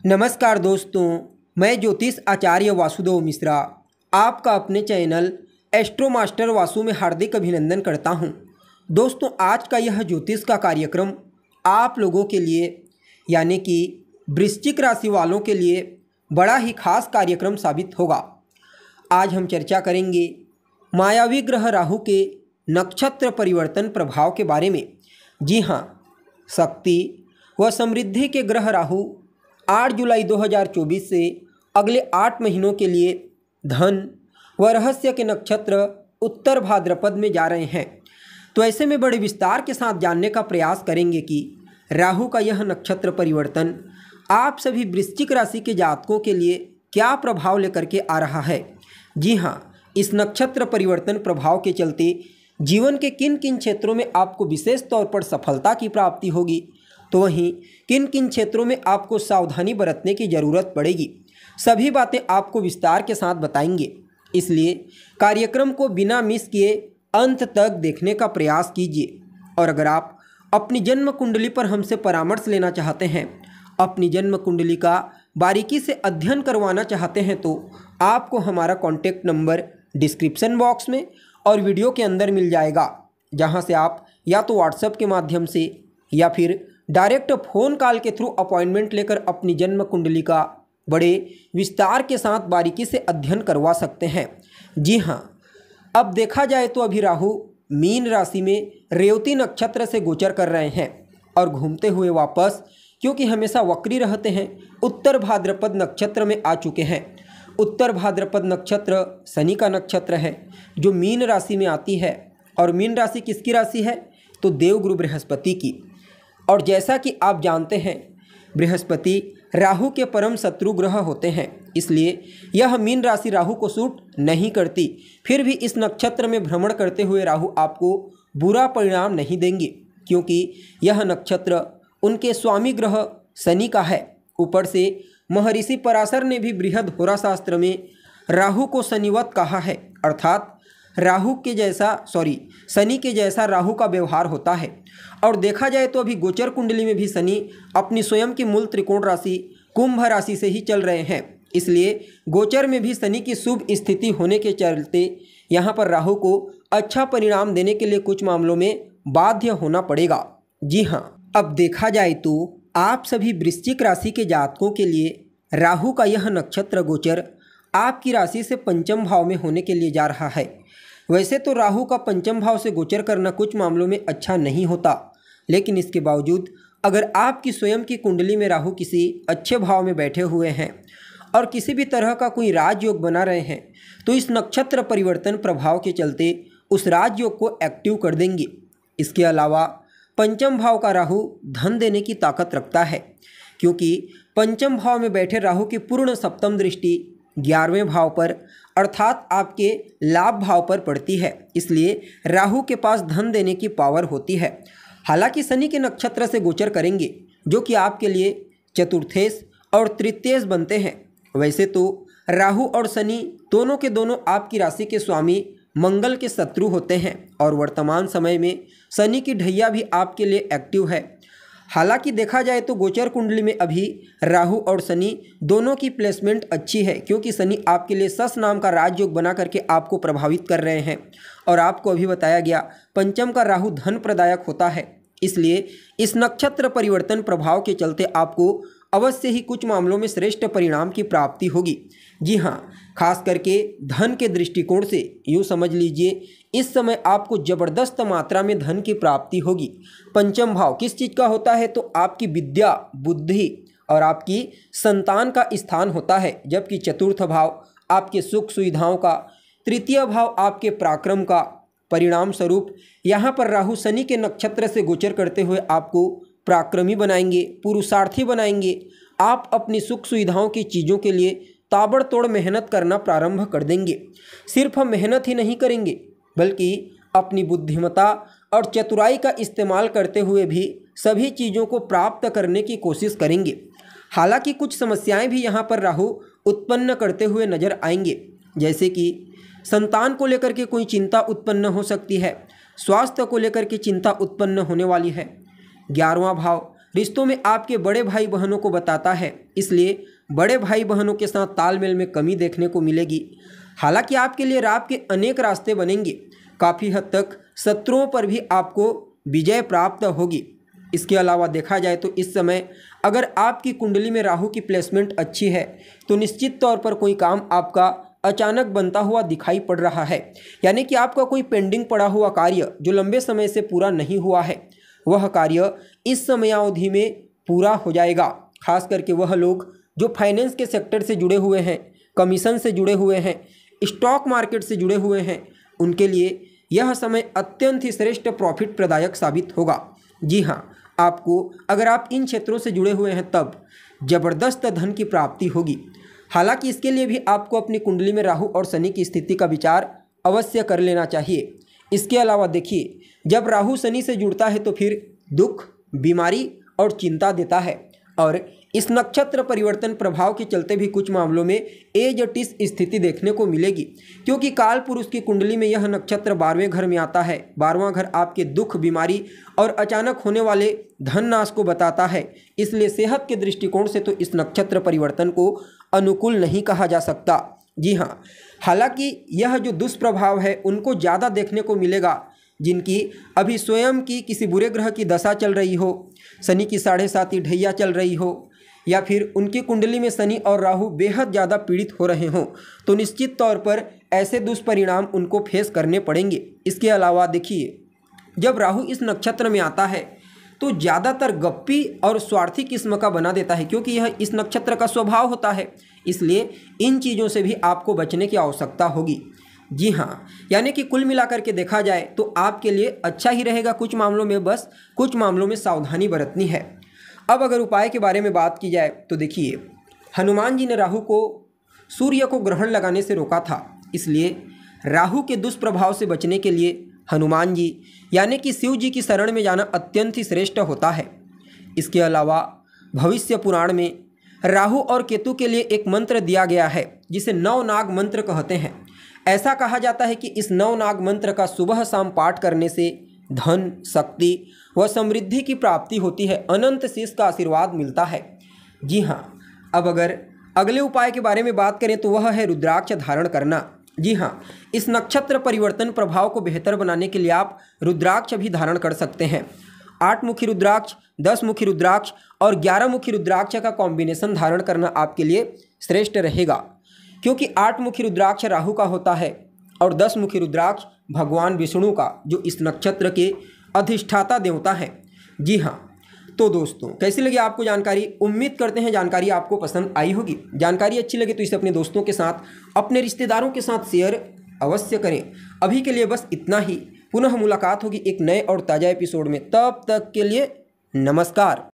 नमस्कार दोस्तों, मैं ज्योतिष आचार्य वासुदेव मिश्रा आपका अपने चैनल एस्ट्रो मास्टर वासु में हार्दिक अभिनंदन करता हूं। दोस्तों, आज का यह ज्योतिष का कार्यक्रम आप लोगों के लिए यानी कि वृश्चिक राशि वालों के लिए बड़ा ही खास कार्यक्रम साबित होगा। आज हम चर्चा करेंगे मायावी ग्रह राहु के नक्षत्र परिवर्तन प्रभाव के बारे में। जी हाँ, शक्ति व समृद्धि के ग्रह राहु 8 जुलाई 2024 से अगले 8 महीनों के लिए धन व रहस्य के नक्षत्र उत्तर भाद्रपद में जा रहे हैं। तो ऐसे में बड़े विस्तार के साथ जानने का प्रयास करेंगे कि राहु का यह नक्षत्र परिवर्तन आप सभी वृश्चिक राशि के जातकों के लिए क्या प्रभाव लेकर के आ रहा है। जी हाँ, इस नक्षत्र परिवर्तन प्रभाव के चलते जीवन के किन किन क्षेत्रों में आपको विशेष तौर पर सफलता की प्राप्ति होगी, तो वहीं किन किन क्षेत्रों में आपको सावधानी बरतने की ज़रूरत पड़ेगी, सभी बातें आपको विस्तार के साथ बताएंगे। इसलिए कार्यक्रम को बिना मिस किए अंत तक देखने का प्रयास कीजिए। और अगर आप अपनी जन्म कुंडली पर हमसे परामर्श लेना चाहते हैं, अपनी जन्म कुंडली का बारीकी से अध्ययन करवाना चाहते हैं, तो आपको हमारा कॉन्टैक्ट नंबर डिस्क्रिप्शन बॉक्स में और वीडियो के अंदर मिल जाएगा, जहां से आप या तो व्हाट्सएप के माध्यम से या फिर डायरेक्ट फ़ोन कॉल के थ्रू अपॉइंटमेंट लेकर अपनी जन्म कुंडली का बड़े विस्तार के साथ बारीकी से अध्ययन करवा सकते हैं। जी हाँ, अब देखा जाए तो अभी राहु मीन राशि में रेवती नक्षत्र से गोचर कर रहे हैं और घूमते हुए वापस, क्योंकि हमेशा वक्री रहते हैं, उत्तर भाद्रपद नक्षत्र में आ चुके हैं। उत्तर भाद्रपद नक्षत्र शनि का नक्षत्र है जो मीन राशि में आती है। और मीन राशि किसकी राशि है? तो देवगुरु बृहस्पति की। और जैसा कि आप जानते हैं, बृहस्पति राहु के परम शत्रु ग्रह होते हैं, इसलिए यह मीन राशि राहु को सूट नहीं करती। फिर भी इस नक्षत्र में भ्रमण करते हुए राहु आपको बुरा परिणाम नहीं देंगे, क्योंकि यह नक्षत्र उनके स्वामी ग्रह शनि का है। ऊपर से महर्षि पराशर ने भी बृहद होरा शास्त्र में राहु को शनिवत कहा है, अर्थात शनि के जैसा राहु का व्यवहार होता है। और देखा जाए तो अभी गोचर कुंडली में भी शनि अपनी स्वयं की मूल त्रिकोण राशि कुंभ राशि से ही चल रहे हैं, इसलिए गोचर में भी शनि की शुभ स्थिति होने के चलते यहाँ पर राहु को अच्छा परिणाम देने के लिए कुछ मामलों में बाध्य होना पड़ेगा। जी हाँ, अब देखा जाए तो आप सभी वृश्चिक राशि के जातकों के लिए राहु का यह नक्षत्र गोचर आपकी राशि से पंचम भाव में होने के लिए जा रहा है। वैसे तो राहु का पंचम भाव से गोचर करना कुछ मामलों में अच्छा नहीं होता, लेकिन इसके बावजूद अगर आपकी स्वयं की कुंडली में राहु किसी अच्छे भाव में बैठे हुए हैं और किसी भी तरह का कोई राजयोग बना रहे हैं, तो इस नक्षत्र परिवर्तन प्रभाव के चलते उस राजयोग को एक्टिव कर देंगे। इसके अलावा पंचम भाव का राहु धन देने की ताकत रखता है, क्योंकि पंचम भाव में बैठे राहु की पूर्ण सप्तम दृष्टि 11वें भाव पर अर्थात आपके लाभ भाव पर पड़ती है, इसलिए राहु के पास धन देने की पावर होती है। हालांकि शनि के नक्षत्र से गोचर करेंगे, जो कि आपके लिए चतुर्थेश और तृतीयेश बनते हैं। वैसे तो राहु और शनि दोनों के दोनों आपकी राशि के स्वामी मंगल के शत्रु होते हैं, और वर्तमान समय में शनि की ढैया भी आपके लिए एक्टिव है। हालांकि देखा जाए तो गोचर कुंडली में अभी राहु और शनि दोनों की प्लेसमेंट अच्छी है, क्योंकि शनि आपके लिए सस नाम का राजयोग बना करके आपको प्रभावित कर रहे हैं। और आपको अभी बताया गया पंचम का राहु धन प्रदायक होता है, इसलिए इस नक्षत्र परिवर्तन प्रभाव के चलते आपको अवश्य ही कुछ मामलों में श्रेष्ठ परिणाम की प्राप्ति होगी। जी हाँ, खास करके धन के दृष्टिकोण से यूँ समझ लीजिए, इस समय आपको ज़बरदस्त मात्रा में धन की प्राप्ति होगी। पंचम भाव किस चीज़ का होता है? तो आपकी विद्या, बुद्धि और आपकी संतान का स्थान होता है, जबकि चतुर्थ भाव आपके सुख सुविधाओं का, तृतीय भाव आपके पराक्रम का। परिणाम स्वरूप यहाँ पर राहु शनि के नक्षत्र से गोचर करते हुए आपको पराक्रमी बनाएंगे, पुरुषार्थी बनाएंगे। आप अपनी सुख सुविधाओं की चीज़ों के लिए ताबड़तोड़ मेहनत करना प्रारंभ कर देंगे। सिर्फ हम मेहनत ही नहीं करेंगे, बल्कि अपनी बुद्धिमत्ता और चतुराई का इस्तेमाल करते हुए भी सभी चीज़ों को प्राप्त करने की कोशिश करेंगे। हालांकि कुछ समस्याएं भी यहाँ पर राहु उत्पन्न करते हुए नजर आएंगे, जैसे कि संतान को लेकर के कोई चिंता उत्पन्न हो सकती है, स्वास्थ्य को लेकर के चिंता उत्पन्न होने वाली है। 11वां भाव रिश्तों में आपके बड़े भाई बहनों को बताता है, इसलिए बड़े भाई बहनों के साथ तालमेल में कमी देखने को मिलेगी। हालांकि आपके लिए रात के अनेक रास्ते बनेंगे, काफ़ी हद तक शत्रुओं पर भी आपको विजय प्राप्त होगी। इसके अलावा देखा जाए तो इस समय अगर आपकी कुंडली में राहु की प्लेसमेंट अच्छी है तो निश्चित तौर पर कोई काम आपका अचानक बनता हुआ दिखाई पड़ रहा है, यानी कि आपका कोई पेंडिंग पड़ा हुआ कार्य जो लंबे समय से पूरा नहीं हुआ है वह कार्य इस समयावधि में पूरा हो जाएगा। खास करके वह लोग जो फाइनेंस के सेक्टर से जुड़े हुए हैं, कमीशन से जुड़े हुए हैं, स्टॉक मार्केट से जुड़े हुए हैं, उनके लिए यह समय अत्यंत ही श्रेष्ठ प्रॉफिट प्रदायक साबित होगा। जी हाँ, आपको अगर आप इन क्षेत्रों से जुड़े हुए हैं तब जबरदस्त धन की प्राप्ति होगी। हालांकि इसके लिए भी आपको अपनी कुंडली में राहु और शनि की स्थिति का विचार अवश्य कर लेना चाहिए। इसके अलावा देखिए, जब राहु शनि से जुड़ता है तो फिर दुख, बीमारी और चिंता देता है, और इस नक्षत्र परिवर्तन प्रभाव के चलते भी कुछ मामलों में एजटिस स्थिति देखने को मिलेगी, क्योंकि काल पुरुष की कुंडली में यह नक्षत्र 12वें घर में आता है। 12वां घर आपके दुख, बीमारी और अचानक होने वाले धन नाश को बताता है। इसलिए सेहत के दृष्टिकोण से तो इस नक्षत्र परिवर्तन को अनुकूल नहीं कहा जा सकता। जी हाँ, हालांकि यह जो दुष्प्रभाव है उनको ज़्यादा देखने को मिलेगा जिनकी अभी स्वयं की किसी बुरे ग्रह की दशा चल रही हो, शनि की 7.5 ढैया चल रही हो, या फिर उनकी कुंडली में शनि और राहु बेहद ज़्यादा पीड़ित हो रहे हों, तो निश्चित तौर पर ऐसे दुष्परिणाम उनको फेस करने पड़ेंगे। इसके अलावा देखिए, जब राहु इस नक्षत्र में आता है तो ज़्यादातर गप्पी और स्वार्थी किस्म का बना देता है, क्योंकि यह इस नक्षत्र का स्वभाव होता है। इसलिए इन चीज़ों से भी आपको बचने की आवश्यकता होगी। जी हाँ, यानी कि कुल मिलाकर के देखा जाए तो आपके लिए अच्छा ही रहेगा कुछ मामलों में, बस कुछ मामलों में सावधानी बरतनी है। अब अगर उपाय के बारे में बात की जाए तो देखिए, हनुमान जी ने राहु को सूर्य को ग्रहण लगाने से रोका था, इसलिए राहु के दुष्प्रभाव से बचने के लिए हनुमान जी यानी कि शिव जी की शरण में जाना अत्यंत ही श्रेष्ठ होता है। इसके अलावा भविष्य पुराण में राहु और केतु के लिए एक मंत्र दिया गया है जिसे नवनाग मंत्र कहते हैं। ऐसा कहा जाता है कि इस नवनाग मंत्र का सुबह शाम पाठ करने से धन, शक्ति व समृद्धि की प्राप्ति होती है, अनंत शेष का आशीर्वाद मिलता है। जी हाँ, अब अगर अगले उपाय के बारे में बात करें तो वह है रुद्राक्ष धारण करना। जी हाँ, इस नक्षत्र परिवर्तन प्रभाव को बेहतर बनाने के लिए आप रुद्राक्ष भी धारण कर सकते हैं। 8 मुखी रुद्राक्ष, 10 मुखी रुद्राक्ष और 11 मुखी रुद्राक्ष का कॉम्बिनेशन धारण करना आपके लिए श्रेष्ठ रहेगा, क्योंकि 8 मुखी रुद्राक्ष राहु का होता है और 10 मुखी रुद्राक्ष भगवान विष्णु का, जो इस नक्षत्र के अधिष्ठाता देवता हैं। जी हाँ, तो दोस्तों कैसी लगी आपको जानकारी? उम्मीद करते हैं जानकारी आपको पसंद आई होगी। जानकारी अच्छी लगे तो इसे अपने दोस्तों के साथ, अपने रिश्तेदारों के साथ शेयर अवश्य करें। अभी के लिए बस इतना ही। पुनः मुलाकात होगी एक नए और ताज़ा एपिसोड में। तब तक के लिए नमस्कार।